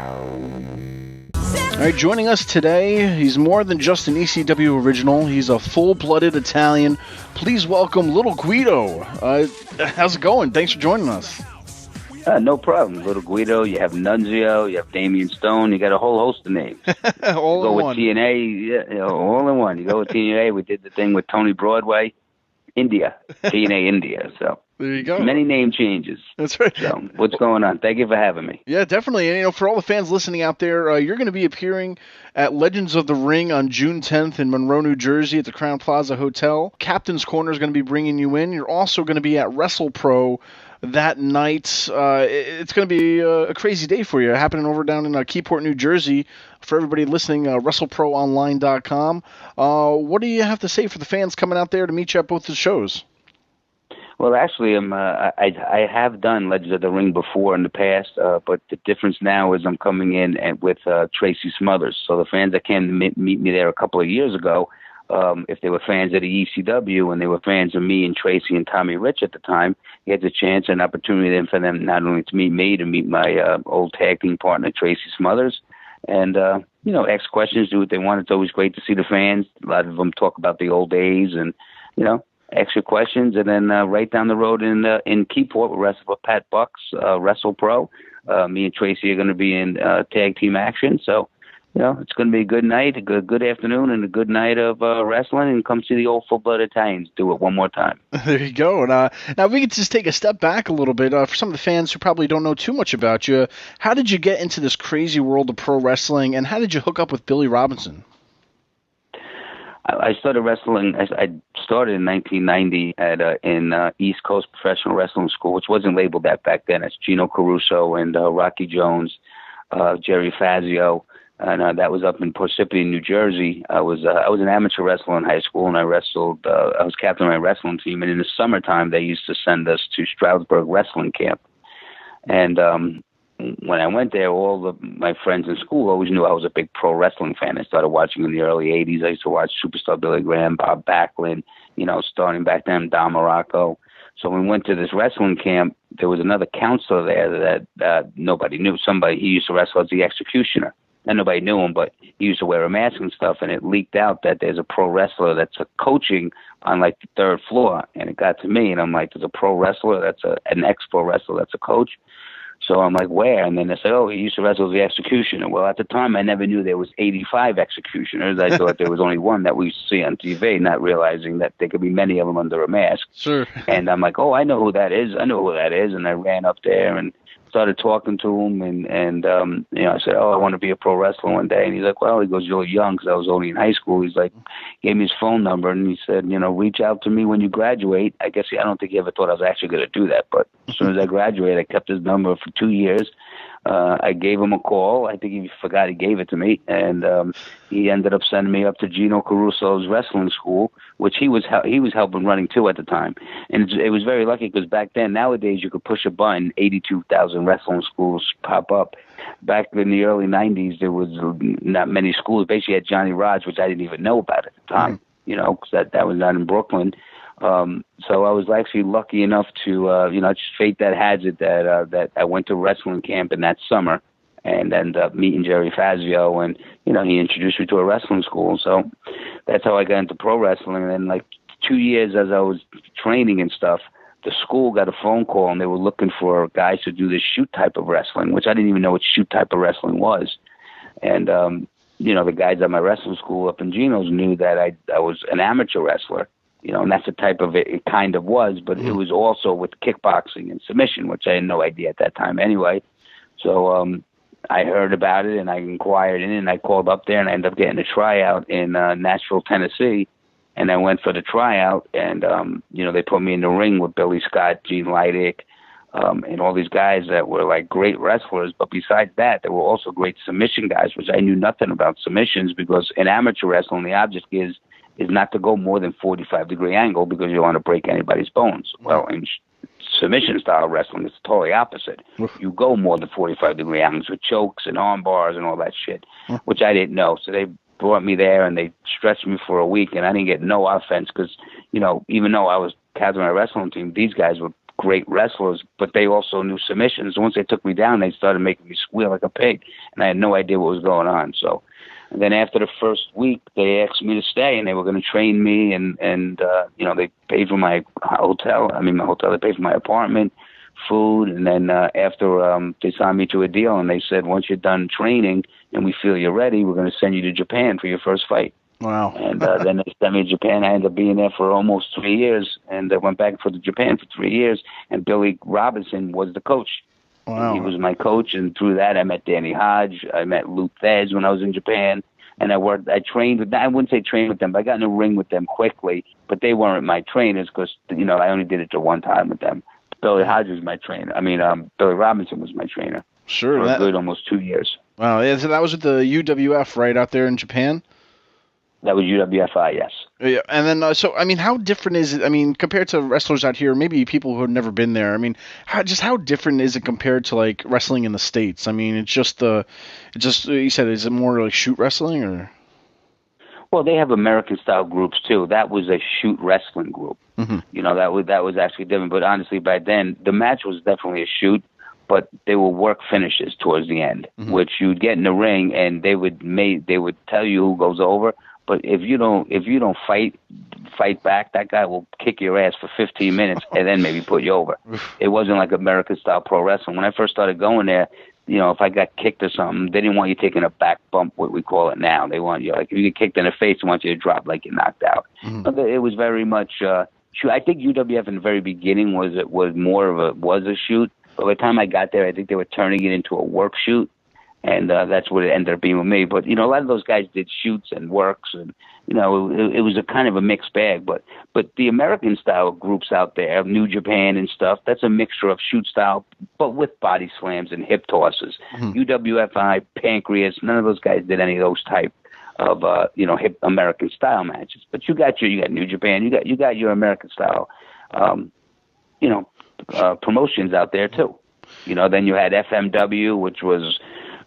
All right, joining us today, he's more than just an ECW original. He's a full-blooded Italian. Please welcome Little Guido. How's it going? Thanks for joining us. No problem. Little Guido, you have Nunzio, you have Damian Stone, you got a whole host of names. All you go in with one. TNA, all in one. You go with TNA, we did the thing with Tony Broadway, India, TNA India. So there you go. Many name changes. That's right. So what's going on? Thank you for having me. Yeah, definitely. And, for all the fans listening out there, you're going to be appearing at Legends of the Ring on June 10th in Monroe, New Jersey at the Crown Plaza Hotel. Captain's Corner is going to be bringing you in. You're also going to be at WrestlePro that night. It's going to be a crazy day for you. Happening over down in Keyport, New Jersey. For everybody listening, WrestleProOnline.com. What do you have to say for the fans coming out there to meet you at both the shows? Well, actually, I have done Legends of the Ring before in the past, but the difference now is I'm coming in with Tracy Smothers. So the fans that came to meet me there a couple of years ago, if they were fans of the ECW and they were fans of me and Tracy and Tommy Rich at the time, he had the chance and opportunity then for them not only to meet me, to meet my old tag team partner, Tracy Smothers, and, ask questions, do what they want. It's always great to see the fans. A lot of them talk about the old days and, extra questions. And then right down the road in Keyport, we wrestle for Pat Buck's WrestlePro. Me and Tracy are going to be in tag team action. So, it's going to be a good night, a good afternoon, and a good night of wrestling. And come see the old full-blooded Italians do it one more time. There you go. And now we could just take a step back a little bit. For some of the fans who probably don't know too much about you, how did you get into this crazy world of pro wrestling, and how did you hook up with Billy Robinson? I started wrestling. I started in 1990 in East Coast Professional Wrestling School, which wasn't labeled that back then. It's Gino Caruso and Rocky Jones, Jerry Fazio, and that was up in Parsippany, New Jersey. I was an amateur wrestler in high school, and I wrestled. I was captain of my wrestling team, and in the summertime they used to send us to Stroudsburg Wrestling Camp, and when I went there, my friends in school always knew I was a big pro wrestling fan. I started watching in the early 80s. I used to watch Superstar Billy Graham, Bob Backlund, starting back then, Don Morocco. So when we went to this wrestling camp, there was another counselor there that nobody knew. He used to wrestle as the Executioner. And nobody knew him, but he used to wear a mask and stuff, and it leaked out that there's a pro wrestler that's coaching on, like, the third floor. And it got to me, and I'm like, there's a pro wrestler that's an ex-pro wrestler that's a coach? So I'm like, where? And then they said, oh, he used to wrestle as the Executioner. Well, at the time, I never knew there was 85 Executioners. I thought there was only one that we used to see on TV, not realizing that there could be many of them under a mask. Sure. And I'm like, oh, I know who that is. And I ran up there and started talking to him. And I said, oh, I want to be a pro wrestler one day. And he's like, well, he goes, you're young, because I was only in high school. He's like, gave me his phone number, and he said, reach out to me when you graduate. I don't think he ever thought I was actually going to do that. But as soon as I graduated, I kept his number for 2 years. I gave him a call. I think he forgot he gave it to me, and he ended up sending me up to Gino Caruso's wrestling school, which he was helping running too at the time. And it was very lucky, because back then, nowadays you could push a button, 82,000 wrestling schools pop up. Back in the early 90s, there was not many schools. Basically, you had Johnny Rod's, which I didn't even know about at the time, because that was not in Brooklyn. So I was actually lucky enough to, just fate that has it that I went to wrestling camp in that summer and ended up meeting Jerry Fazio, and, he introduced me to a wrestling school. So that's how I got into pro wrestling. And then, like, 2 years as I was training and stuff, the school got a phone call, and they were looking for guys to do this shoot type of wrestling, which I didn't even know what shoot type of wrestling was. And, the guys at my wrestling school up in Geno's knew that I was an amateur wrestler. And that's the type of it kind of was, but it was also with kickboxing and submission, which I had no idea at that time anyway. So I heard about it, and I inquired in, and I called up there, and I ended up getting a tryout in Nashville, Tennessee. And I went for the tryout, and, they put me in the ring with Billy Scott, Gene Leidick, and all these guys that were, like, great wrestlers. But besides that, they were also great submission guys, which I knew nothing about submissions, because in amateur wrestling, the object is not to go more than 45-degree angle, because you don't want to break anybody's bones. Well, in submission style wrestling, it's totally opposite. You go more than 45-degree angles with chokes and arm bars and all that shit, which I didn't know. So they brought me there, and they stretched me for a week, and I didn't get no offense, because, even though I was captain of my wrestling team, these guys were great wrestlers, but they also knew submissions. Once they took me down, they started making me squeal like a pig, and I had no idea what was going on. So, and then after the first week, they asked me to stay, and they were going to train me, and they paid for my hotel. They paid for my apartment, food, and then after they signed me to a deal, and they said, once you're done training and we feel you're ready, we're going to send you to Japan for your first fight. Wow. And then they sent me to Japan. I ended up being there for almost 3 years, and I went back for Japan for 3 years, and Billy Robinson was the coach. Wow. He was my coach, and through that I met Danny Hodge. I met Luke Thez when I was in Japan, and I trained with them. I wouldn't say trained with them, but I got in the ring with them quickly, but they weren't my trainers because, I only did it the one time with them. Billy Hodge was my trainer. Billy Robinson was my trainer. Sure. For a good almost 2 years. Wow. Yeah, so that was at the UWF, right, out there in Japan? That was UWFI, yes. Yeah, and then, how different is it, compared to wrestlers out here, maybe people who have never been there, how different is it compared to, like, wrestling in the States? You said, is it more like shoot wrestling, or? Well, they have American-style groups, too. That was a shoot wrestling group. Mm-hmm. That was actually different, but honestly, by then, the match was definitely a shoot, but they were work finishes towards the end, mm-hmm. which you'd get in the ring, and they would tell you who goes over. But if you don't fight back, that guy will kick your ass for 15 minutes and then maybe put you over. It wasn't like American style pro wrestling. When I first started going there, if I got kicked or something, they didn't want you taking a back bump, what we call it now. They want you, like, if you get kicked in the face, they want you to drop like you're knocked out. Mm-hmm. It was very much. I think UWF in the very beginning was a shoot. But by the time I got there, I think they were turning it into a work shoot. And that's what it ended up being with me. But, a lot of those guys did shoots and works, and, it was a kind of a mixed bag. But the American-style groups out there, New Japan and stuff, that's a mixture of shoot style, but with body slams and hip tosses. Mm-hmm. UWFI, Pancreas, none of those guys did any of those type of, hip American-style matches. But you got New Japan, you got your American-style, promotions out there, too. Then you had FMW, which was...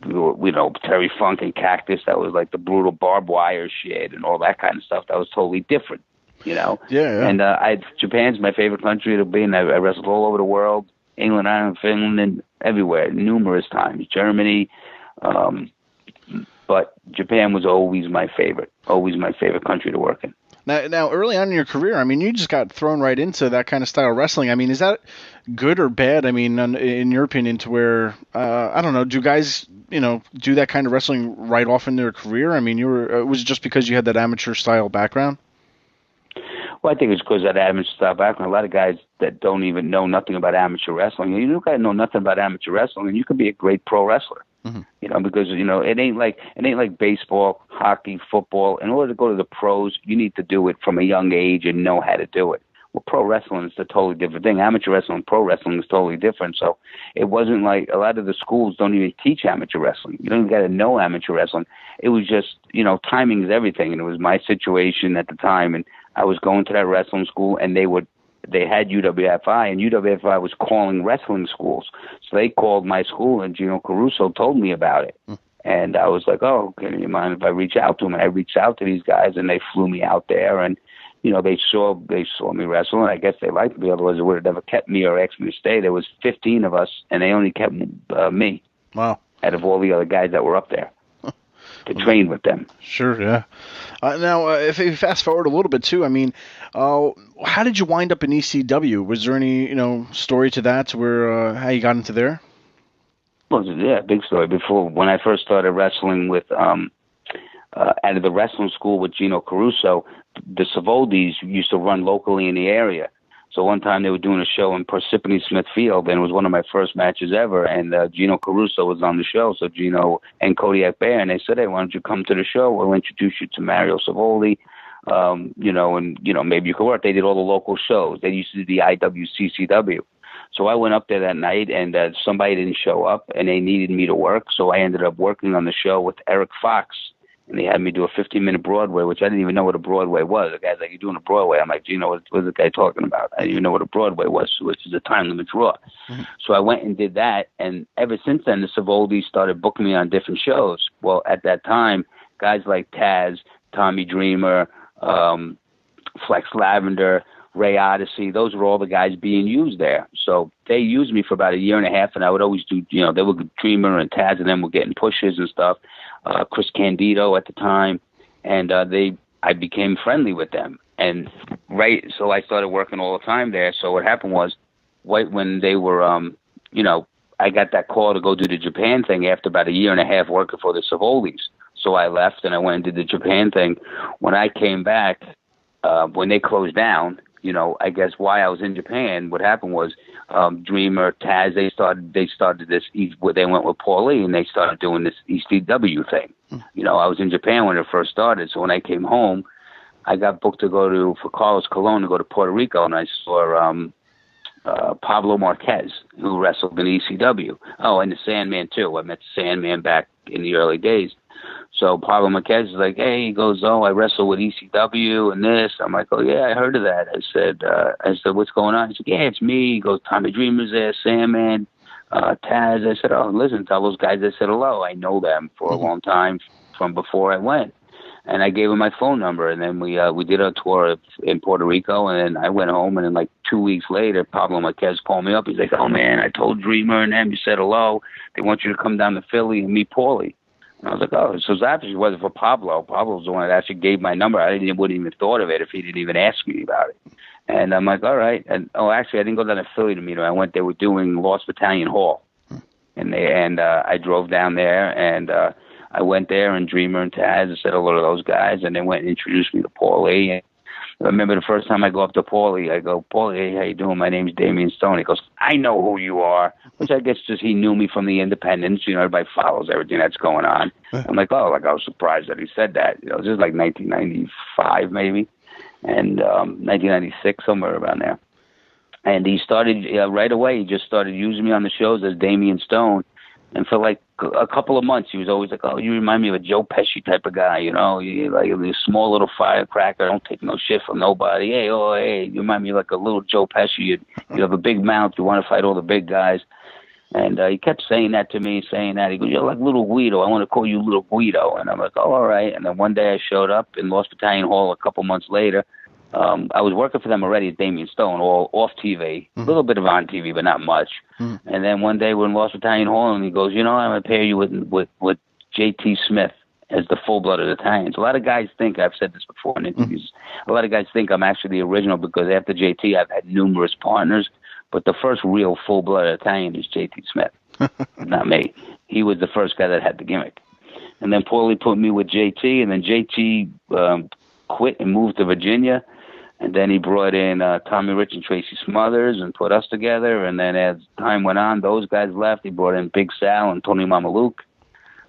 Terry Funk and Cactus, that was like the brutal barbed wire shit and all that kind of stuff. That was totally different, Yeah. And Japan's my favorite country to be in. I wrestled all over the world, England, Ireland, Finland, everywhere, numerous times, Germany. But Japan was always my favorite country to work in. Now, early on in your career, you just got thrown right into that kind of style of wrestling. Is that good or bad? In your opinion, to where, I don't know, do guys, do that kind of wrestling right off in their career? Was it just because you had that amateur style background? Well, I think it's because of that amateur style background. A lot of guys that don't even know nothing about amateur wrestling. You don't got to know nothing about amateur wrestling, and you can be a great pro wrestler. Mm-hmm. Because it ain't like baseball, hockey, football. In order to go to the pros, you need to do it from a young age and know how to do it. Well, pro wrestling is a totally different thing. Amateur wrestling and pro wrestling is totally different. So it wasn't like a lot of the schools don't even teach amateur wrestling. You don't even got to know amateur wrestling. It was just, timing is everything. And it was my situation at the time. And I was going to that wrestling school, and they had UWFI, and UWFI was calling wrestling schools. So they called my school, and Gino Caruso told me about it. And I was like, oh, can you mind if I reach out to them? And I reached out to these guys, and they flew me out there, and they saw me wrestle, and I guess they liked me. Otherwise, they would have never kept me or asked me to stay. There was 15 of us, and they only kept me. Wow! Out of all the other guys that were up there to train with them. Sure, yeah. Now, if you fast forward a little bit too, how did you wind up in ECW? Was there any story to that, to where how you got into there? Well, yeah, big story. Before, when I first started wrestling with out of the wrestling school with Gino Caruso, the Savoldis used to run locally in the area. So one time they were doing a show in Parsippany Smith Field, and it was one of my first matches ever, and Gino Caruso was on the show, so Gino and Kodiak Bear, and they said, hey, why don't you come to the show? We'll introduce you to Mario Savoldi, maybe you could work. They did all the local shows. They used to do the IWCCW. So I went up there that night, and somebody didn't show up, and they needed me to work, so I ended up working on the show with Eric Fox. And they had me do a 15-minute Broadway, which I didn't even know what a Broadway was. The guy's like, you're doing a Broadway. I'm like, Gino, what's the guy talking about? I didn't even know what a Broadway was, which is a time limit draw. Mm-hmm. So I went and did that. And ever since then, the Savoldis started booking me on different shows. Well, at that time, guys like Taz, Tommy Dreamer, Flex Lavender, Ray Odyssey. Those were all the guys being used there. So they used me for about a year and a half, and I would always do, they were Dreamer and Taz and them were getting pushes and stuff. Chris Candido at the time, and I became friendly with them. And so I started working all the time there. So what happened was, right when they were, I got that call to go do the Japan thing after about a year and a half working for the Savolis. So I left and I went and did the Japan thing. When I came back, when they closed down, I guess why I was in Japan, what happened was Dreamer, Taz, they started this, they went with Paul Lee and they started doing this ECW thing. I was in Japan when it first started. So when I came home, I got booked for Carlos Colon to go to Puerto Rico, and I saw Pablo Marquez, who wrestled in ECW. Oh, and the Sandman too. I met the Sandman back in the early days. So Pablo Marquez is like, hey, he goes, oh, I wrestle with ECW and this. I'm like, oh yeah, I heard of that. I said, what's going on? He said, yeah, it's me. He goes, Tommy Dreamer's there, Sandman, Taz. I said, oh, listen, tell those guys I said hello. I know them for a long time from before I went. And I gave him my phone number, and then we did a tour in Puerto Rico, and then I went home, and then like 2 weeks later, Pablo Marquez called me up. He's like, oh man, I told Dreamer and them, you said hello. They want you to come down to Philly and meet Paulie. And I was like, oh, so obviously it wasn't for Pablo. Pablo's the one that actually gave my number. I wouldn't even thought of it if he didn't even ask me about it. And I'm like, all right. And actually, I didn't go down to Philly to meet him. I went. They were doing Lost Battalion Hall, and I drove down there, and I went there, and Dreamer and Taz said hello to those guys, and they went and introduced me to Paulie. And I remember the first time I go up to Paulie, I go, Paulie, hey, how you doing? My name's Damian Stone. He goes, I know who you are, which I guess just he knew me from the Independents. Everybody follows everything that's going on. I'm like, oh, I was surprised that he said that. This is like 1995 maybe, and 1996, somewhere around there. And he started, right away, he just started using me on the shows as Damian Stone. And for like a couple of months, he was always like, oh, you remind me of a Joe Pesci type of guy, you like a small little firecracker, don't take no shit from nobody. Hey, you remind me of like a little Joe Pesci. You have a big mouth, you want to fight all the big guys. And he kept saying that to me, saying that. He goes, you're like Little Guido, I want to call you Little Guido. And I'm like, oh, all right. And then one day I showed up in Lost Battalion Hall a couple months later. I was working for them already as Damian Stone, all off TV, a little bit of on TV, but not much. And then one day we're in Lost Battalion Hall, and he goes, I'm going to pair you with J.T. Smith as the full-blooded Italians. A lot of guys think, I've said this before in interviews, a lot of guys think I'm actually the original because after J.T. I've had numerous partners, but the first real full-blooded Italian is J.T. Smith, not me. He was the first guy that had the gimmick. And then Paulie put me with J.T., and then J.T. quit and moved to Virginia. And then he brought in Tommy Rich and Tracy Smothers and put us together. And then as time went on, those guys left. He brought in Big Sal and Tony Mamaluke.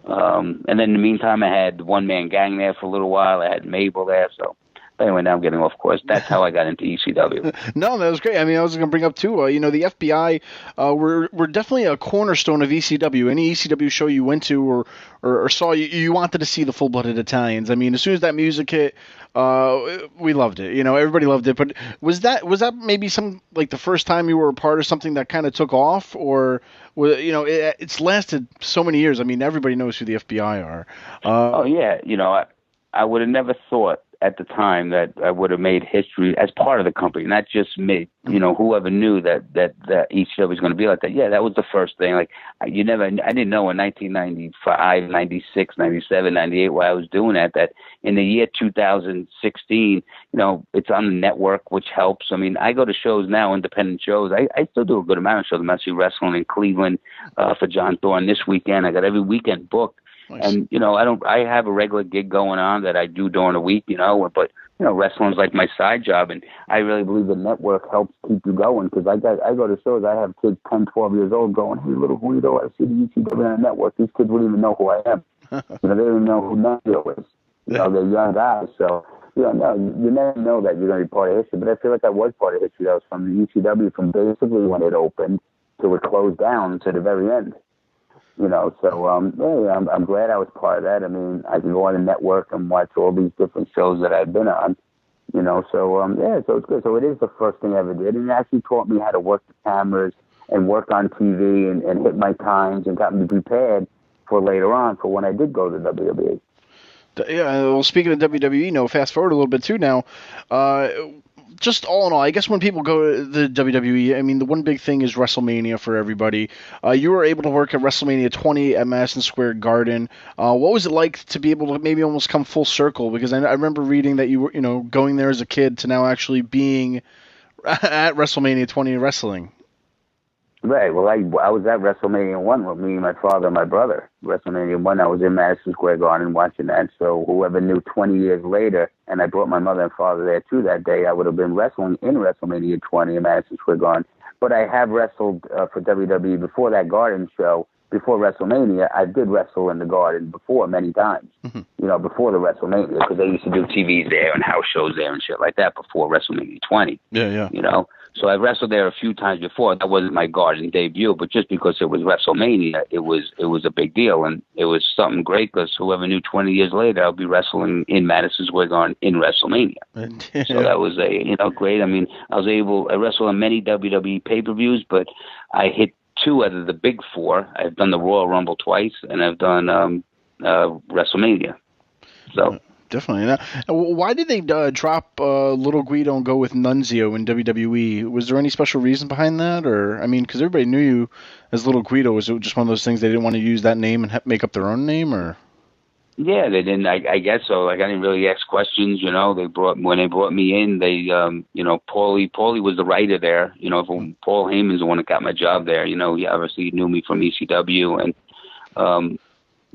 And then in the meantime, I had the one-man gang there for a little while. I had Mabel there. So anyway, now I'm getting off course. That's how I got into ECW. No, that was great. I mean, I was going to bring up, too, the FBI were definitely a cornerstone of ECW. Any ECW show you went to or saw, you wanted to see the full-blooded Italians. I mean, as soon as that music hit, we loved it. Everybody loved it. But was that maybe some, like, the first time you were a part of something that kind of took off? Or, it's lasted so many years. I mean, everybody knows who the FBI are. Oh, yeah. I would have never thought at the time that I would have made history as part of the company, not just me. Whoever knew that ECW was going to be like that. Yeah, that was the first thing. Like I didn't know in 1995, 96, 97, 98 why I was doing that in the year 2016, it's on the network, which helps. I mean, I go to shows now, independent shows. I still do a good amount of shows. I'm actually wrestling in Cleveland for John Thorne this weekend. I got every weekend booked. Nice. And, I have a regular gig going on that I do during the week, but, wrestling's like my side job. And I really believe the network helps keep you going because I go to shows. I have kids 10, 12 years old going, hey, Little Guido, I see the ECW on the network. These kids wouldn't even know who I am. They don't even know who Nando is. They're young guys. So, no, you never know that you're going to be part of history. But I feel like I was part of history. That was from the ECW from basically when it opened to it closed down to the very end. So I'm glad I was part of that. I mean, I can go on the network and watch all these different shows that I've been on. So so it's good. So it is the first thing I ever did, and it actually taught me how to work the cameras and work on TV and hit my times and got me prepared for later on for when I did go to WWE. Yeah, well, speaking of WWE, fast forward a little bit too now. just all in all, I guess when people go to the WWE, I mean, the one big thing is WrestleMania for everybody. You were able to work at WrestleMania 20 at Madison Square Garden. What was it like to be able to maybe almost come full circle? Because I remember reading that you were, going there as a kid to now actually being at WrestleMania 20 wrestling. Right. Well, I was at WrestleMania 1 with me, my father, and my brother. WrestleMania 1, I was in Madison Square Garden watching that. So whoever knew 20 years later, and I brought my mother and father there too that day, I would have been wrestling in WrestleMania 20 in Madison Square Garden. But I have wrestled for WWE before that Garden show. Before WrestleMania, I did wrestle in the Garden before many times, before the WrestleMania, because they used to do TVs there and house shows there and shit like that before WrestleMania 20. Yeah. So I wrestled there a few times before. That wasn't my Garden debut, but just because it was WrestleMania, it was a big deal, and it was something great because whoever knew 20 years later I'll be wrestling in Madison Square Garden in WrestleMania. So that was great. I mean, I wrestled on many WWE pay-per-views, but I hit 2 out of the big 4. I've done the Royal Rumble twice, and I've done WrestleMania. So. Definitely. Now, why did they drop Little Guido and go with Nunzio in WWE? Was there any special reason behind that? Or, I mean, because everybody knew you as Little Guido. Was it just one of those things they didn't want to use that name and make up their own name? Or? Yeah, they didn't. I guess so. Like, I didn't really ask questions, when they brought me in, they, Paulie was the writer there. Paul Heyman's the one that got my job there. He obviously knew me from ECW, and,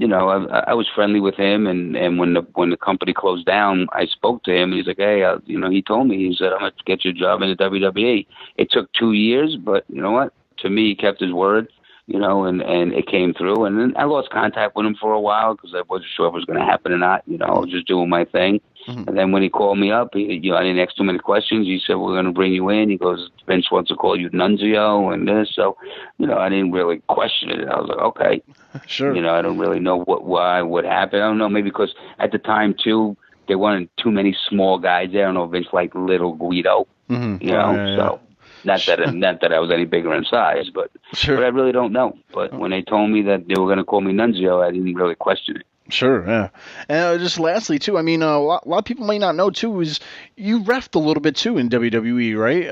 I was friendly with him, and when the company closed down, I spoke to him. He's like, hey, he told me, he said, I'm going to get your job in the WWE. It took 2 years, but you know what? To me, he kept his word, and it came through. And then I lost contact with him for a while because I wasn't sure if it was going to happen or not. I was just doing my thing. Mm-hmm. And then when he called me up, I didn't ask too many questions. He said, we're going to bring you in. He goes, Vince wants to call you Nunzio and this. So, I didn't really question it. I was like, okay. Sure. I don't really know what happened. I don't know, maybe because at the time, too, there weren't too many small guys there. I don't know if Vince liked Little Guido, mm-hmm. So not that I was any bigger in size, but I really don't know. But when they told me that they were going to call me Nunzio, I didn't really question it. Sure, yeah. And just lastly, too, I mean, a lot of people might not know, too, is you reffed a little bit, too, in WWE, right?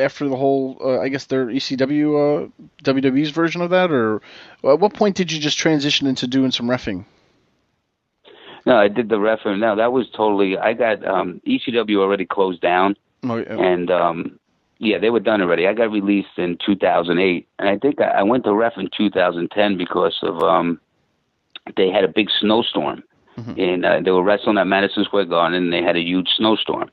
After the whole, I guess, their ECW, WWE's version of that? Or at what point did you just transition into doing some reffing? No, I did the reffing. No, that was totally, I got, ECW already closed down. Oh, yeah. And, they were done already. I got released in 2008. And I think I went to ref in 2010 because of, they had a big snowstorm, mm-hmm. and they were wrestling at Madison Square Garden, and they had a huge snowstorm,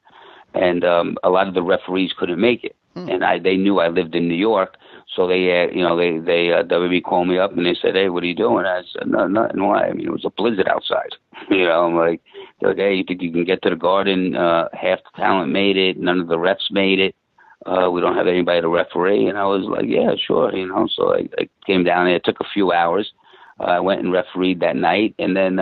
and a lot of the referees couldn't make it, and they knew I lived in New York, so they WWE called me up and they said, hey, what are you doing? I said, no, nothing. Why? I mean, it was a blizzard outside. I'm like, they're like, hey, you think you can get to the Garden? Half the talent made it, none of the refs made it. We don't have anybody to referee, and I was like, yeah, sure, So I came down there. It took a few hours. I went and refereed that night, and then,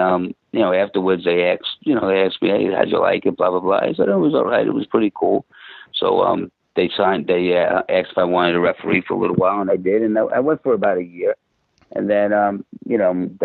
afterwards they asked me, hey, how'd you like it, blah, blah, blah. I said, it was all right. It was pretty cool. So they asked if I wanted to referee for a little while, and I did, and I went for about a year. And then, then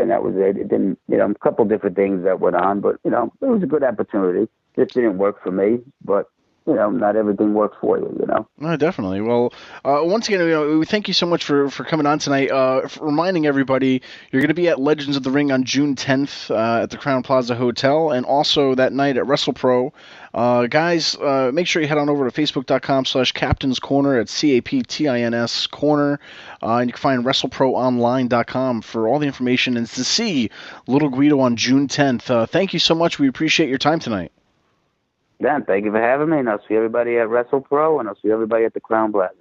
that was it. It didn't, a couple different things that went on, but, it was a good opportunity. Just didn't work for me, but not everything works for you, No, definitely. Well, once again, we thank you so much for coming on tonight. For reminding everybody, you're going to be at Legends of the Ring on June 10th at the Crown Plaza Hotel, and also that night at WrestlePro. Guys, make sure you head on over to Facebook.com/Captain's Corner at CAPTINS Corner, and you can find WrestleProOnline.com for all the information and to see Little Guido on June 10th. Thank you so much. We appreciate your time tonight. Dan, thank you for having me, and I'll see everybody at WrestlePro, and I'll see everybody at the Crown Plaza.